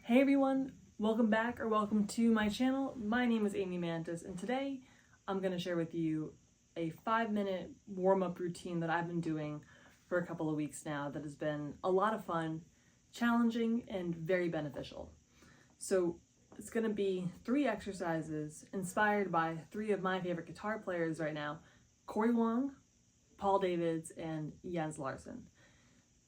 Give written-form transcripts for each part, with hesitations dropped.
Hey everyone, welcome back or welcome to my channel. My name is Amy Mantis and today I'm going to share with you a 5-minute warm-up routine that I've been doing for a couple of weeks now that has been a lot of fun, challenging, and very beneficial. So it's going to be 3 exercises inspired by 3 of my favorite guitar players right now, Cory Wong, Paul Davids, and Jens Larsen.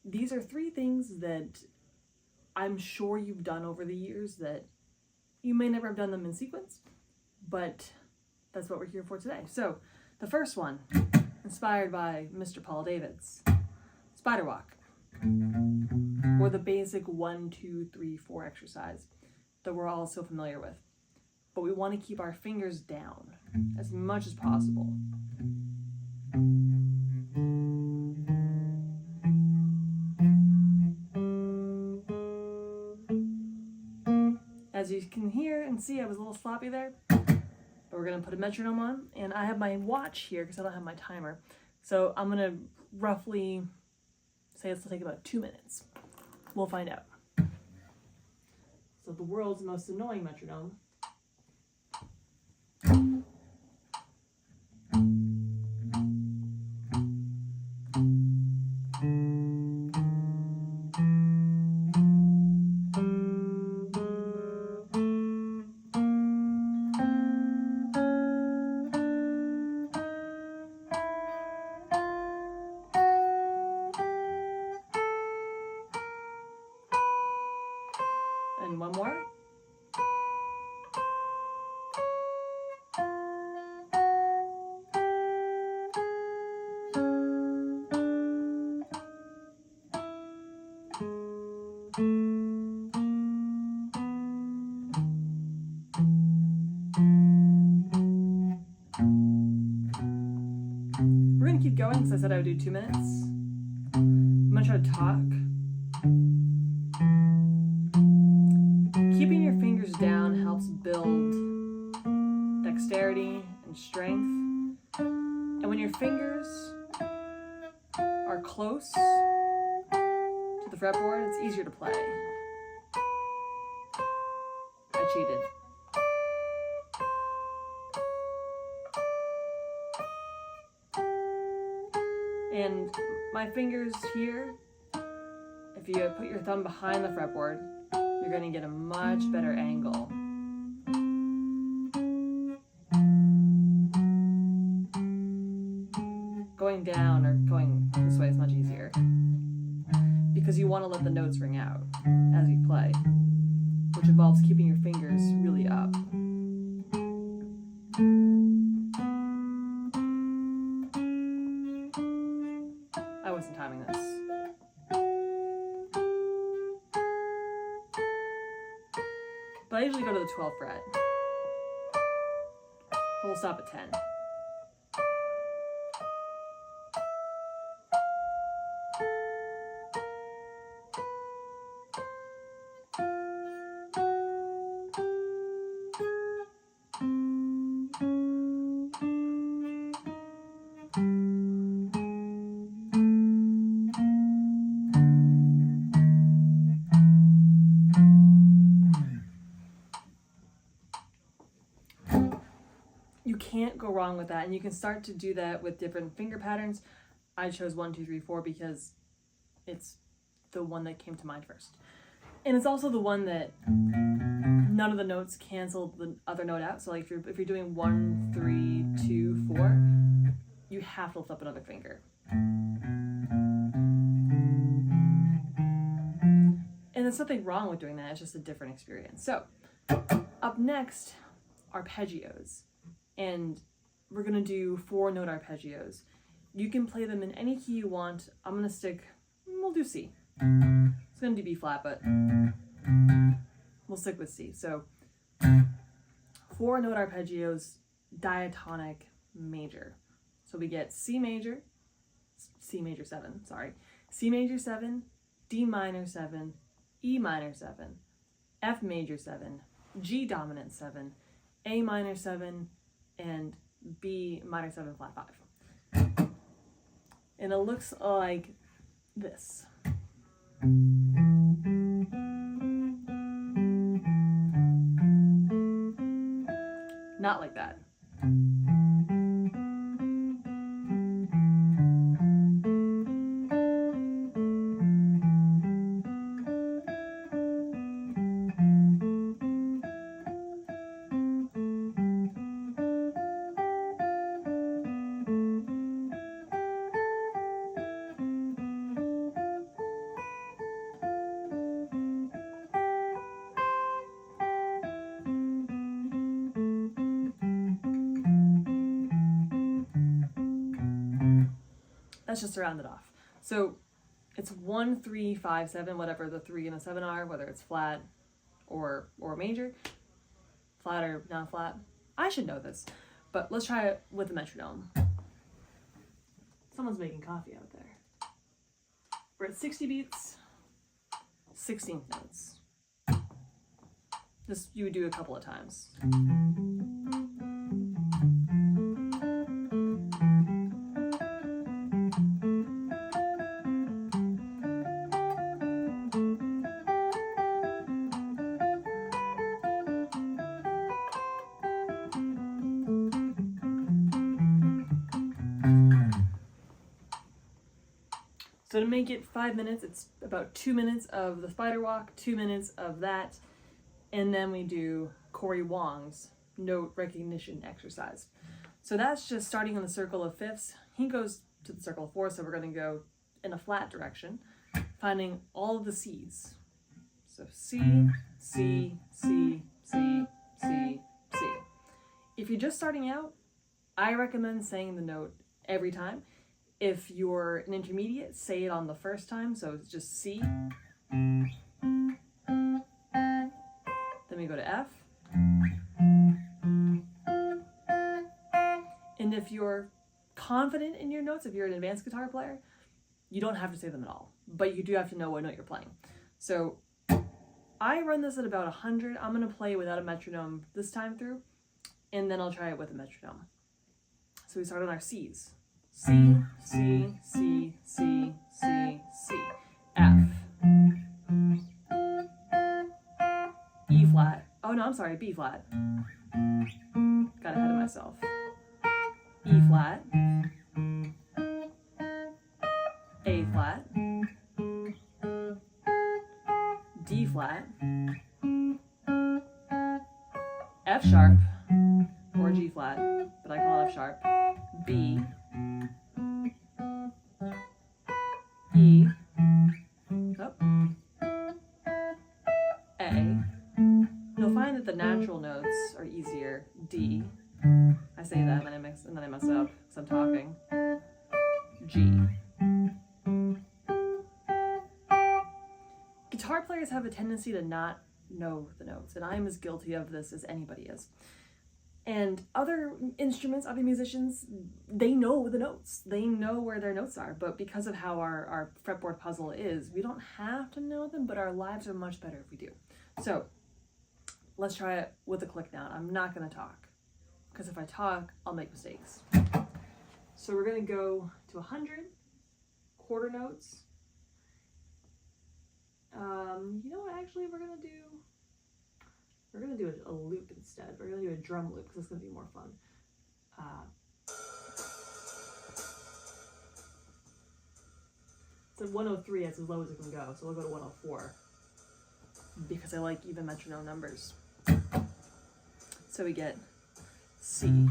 These are 3 things that I'm sure you've done over the years that you may never have done them in sequence, but that's what we're here for today. So the first one, inspired by Mr. Paul Davids, spider walk, or the basic 1, 2, 3, 4 exercise that we're all so familiar with. But we want to keep our fingers down as much as possible. As you can hear and see, I was a little sloppy there, but we're going to put a metronome on, and I have my watch here because I don't have my timer. So I'm going to roughly say this will take about 2 minutes. We'll find out. So the world's most annoying metronome. And one more. We're going to keep going because I said I would do 2 minutes. I'm going to try to talk. Keeping your fingers down helps build dexterity and strength. And when your fingers are close to the fretboard, it's easier to play. I cheated. And my fingers here, if you put your thumb behind the fretboard, you're going to get a much better angle. Going down or going this way is much easier because you want to let the notes ring out as you play, which involves keeping your fingers really up. I wasn't timing this. But I usually go to the 12th fret. But we'll stop at 10. You can't go wrong with that, and you can start to do that with different finger patterns. I chose 1, 2, 3, 4 because it's the one that came to mind first. And it's also the one that none of the notes cancel the other note out. So like if you're doing 1, 3, 2, 4, you have to lift up another finger. And there's nothing wrong with doing that, it's just a different experience. So up next, arpeggios. And we're going to do 4-note arpeggios. You can play them in any key you want. We'll do C. It's going to do B flat, but we'll stick with C. So 4-note arpeggios, diatonic major. So we get C major 7, C major 7, D minor 7, E minor 7, F major 7, G dominant 7, A minor 7, and B minor 7 flat 5. And it looks like this. not like that. That's just to round it off. So it's 1, 3, 5, 7, whatever the 3 and the 7 are, whether it's flat or major, flat or not flat. I should know this, but let's try it with the metronome. Someone's making coffee out there. We're at 60 beats, 16th notes. This you would do a couple of times. So to make it 5 minutes, it's about 2 minutes of the spider walk, 2 minutes of that, and then we do Cory Wong's note recognition exercise. So that's just starting in the circle of fifths. He goes to the circle of fourths, so we're going to go in a flat direction, finding all of the C's. So C, C, C, C, C, C. If you're just starting out, I recommend saying the note every time. If you're an intermediate, say it on the first time, so it's just C. Then we go to F. And if you're confident in your notes, if you're an advanced guitar player, you don't have to say them at all, but you do have to know what note you're playing. So I run this at about 100. I'm going to play without a metronome this time through, and then I'll try it with a metronome. So we start on our C's. C, C, C, C, C, C, F, E flat. Oh no, I'm sorry, B flat. Got ahead of myself. E flat, A flat, D flat, F sharp, or G flat, but I call it F sharp, B, E, oh, A. You'll find that the natural notes are easier. D. I say that and then I mess up because I'm talking. G. Guitar players have a tendency to not know the notes, and I'm as guilty of this as anybody is. And other instruments, other musicians, they know the notes. They know where their notes are, but because of how our fretboard puzzle is, we don't have to know them, but our lives are much better if we do. So let's try it with a click now. I'm not gonna talk, because if I talk, I'll make mistakes. So we're gonna go to 100, quarter notes. You know what, actually we're gonna do a loop instead. We're going to do a drum loop because it's going to be more fun. So 103, that's as low as it can go. So we'll go to 104 because I like even metronome numbers. So we get C,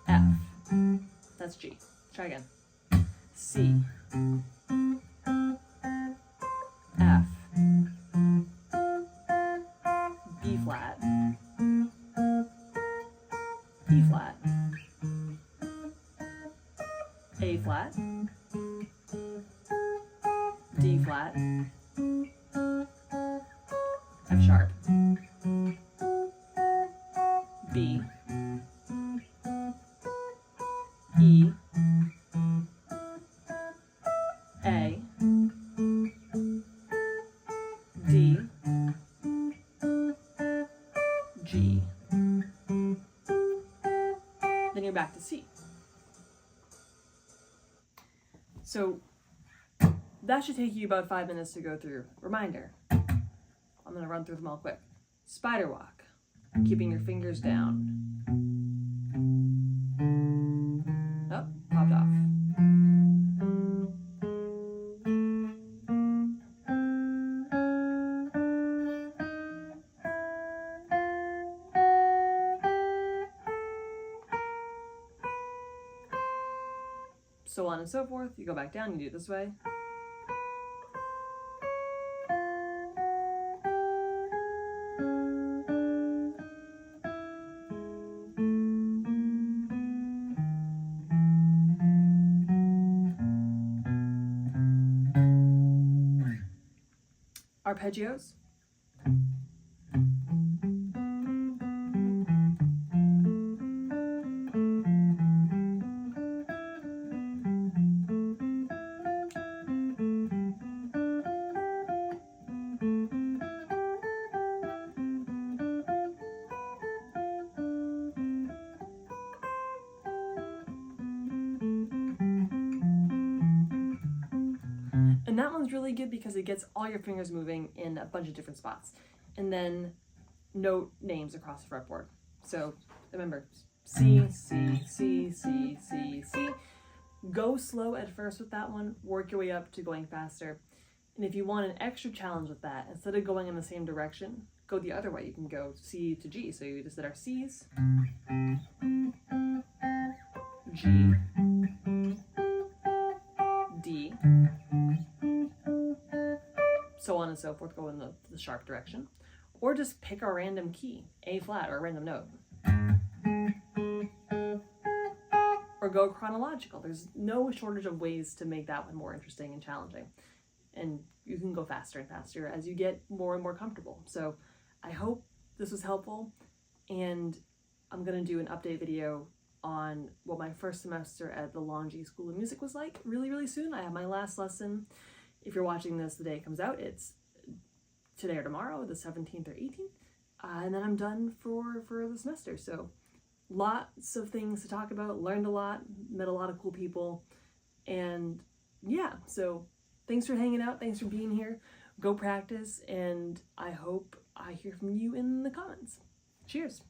F, that's G. Try again. C, F, B flat, E flat, A flat, D flat, F sharp, B, E, A, D, G. Then you're back to C. So that should take you about 5 minutes to go through. Reminder, I'm going to run through them all quick. Spider walk, keeping your fingers down. Oh, popped off. So on and so forth. You go back down, you do it this way. Arpeggios. And that one's really good because it gets all your fingers moving in a bunch of different spots. And then note names across the fretboard. So remember, C, C, C, C, C, C. Go slow at first with that one, work your way up to going faster. And if you want an extra challenge with that, instead of going in the same direction, go the other way. You can go C to G. So you just did our C's, G, D, so on and so forth, go in the sharp direction. Or just pick a random key, A flat, or a random note. Or go chronological. There's no shortage of ways to make that one more interesting and challenging. And you can go faster and faster as you get more and more comfortable. So I hope this was helpful, and I'm gonna do an update video on what my first semester at the Longy School of Music was like really, really soon. I have my last lesson. If you're watching this the day it comes out, it's today or tomorrow, the 17th or 18th, and then I'm done for the semester. So lots of things to talk about, learned a lot, met a lot of cool people, and yeah, so thanks for hanging out, thanks for being here. Go practice, and I hope I hear from you in the comments. Cheers.